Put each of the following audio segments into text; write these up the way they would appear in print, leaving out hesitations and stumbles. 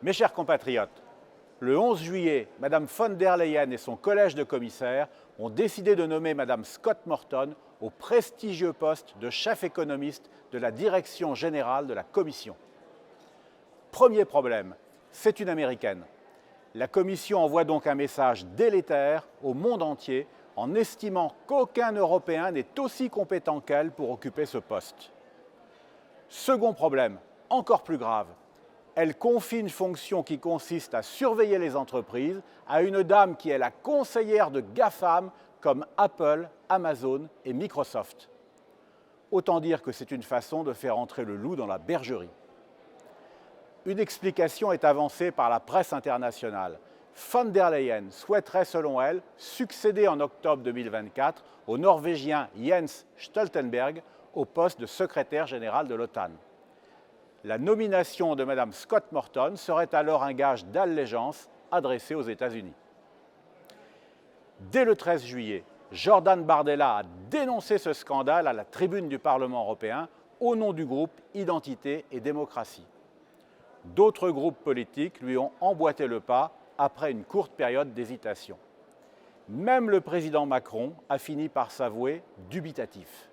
Mes chers compatriotes, le 11 juillet, Mme von der Leyen et son collège de commissaires ont décidé de nommer Mme Scott Morton au prestigieux poste de chef économiste de la direction générale de la Commission. Premier problème, c'est une Américaine. La Commission envoie donc un message délétère au monde entier en estimant qu'aucun Européen n'est aussi compétent qu'elle pour occuper ce poste. Second problème, encore plus grave, elle confie une fonction qui consiste à surveiller les entreprises à une dame qui est la conseillère de GAFAM comme Apple, Amazon et Microsoft. Autant dire que c'est une façon de faire entrer le loup dans la bergerie. Une explication est avancée par la presse internationale. Von der Leyen souhaiterait, selon elle, succéder en octobre 2024 au Norvégien Jens Stoltenberg au poste de secrétaire général de l'OTAN. La nomination de Mme Scott Morton serait alors un gage d'allégeance adressé aux États-Unis. Dès le 13 juillet, Jordan Bardella a dénoncé ce scandale à la tribune du Parlement européen au nom du groupe Identité et démocratie. D'autres groupes politiques lui ont emboîté le pas après une courte période d'hésitation. Même le président Macron a fini par s'avouer dubitatif.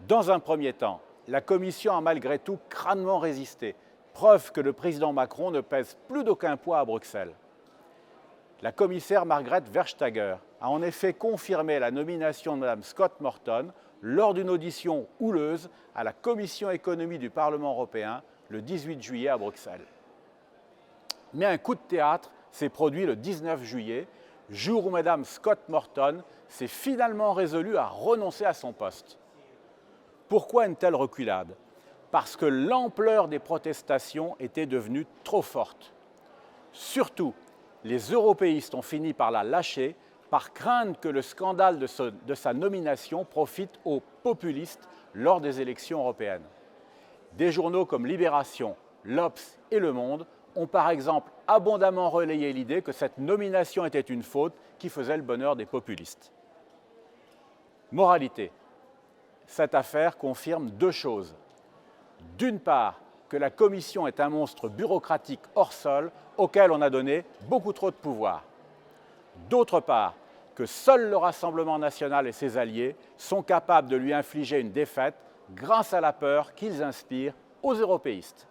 Dans un premier temps, la Commission a malgré tout crânement résisté, preuve que le président Macron ne pèse plus d'aucun poids à Bruxelles. La commissaire Margrethe Vestager a en effet confirmé la nomination de Mme Scott Morton lors d'une audition houleuse à la Commission économie du Parlement européen le 18 juillet à Bruxelles. Mais un coup de théâtre s'est produit le 19 juillet, jour où Mme Scott Morton s'est finalement résolue à renoncer à son poste. Pourquoi une telle reculade? Parce que l'ampleur des protestations était devenue trop forte. Surtout, les européistes ont fini par la lâcher par crainte que le scandale de sa nomination profite aux populistes lors des élections européennes. Des journaux comme Libération, l'Obs et Le Monde ont par exemple abondamment relayé l'idée que cette nomination était une faute qui faisait le bonheur des populistes. Moralité. Cette affaire confirme deux choses. D'une part, que la Commission est un monstre bureaucratique hors sol auquel on a donné beaucoup trop de pouvoir. D'autre part, que seul le Rassemblement national et ses alliés sont capables de lui infliger une défaite grâce à la peur qu'ils inspirent aux européistes.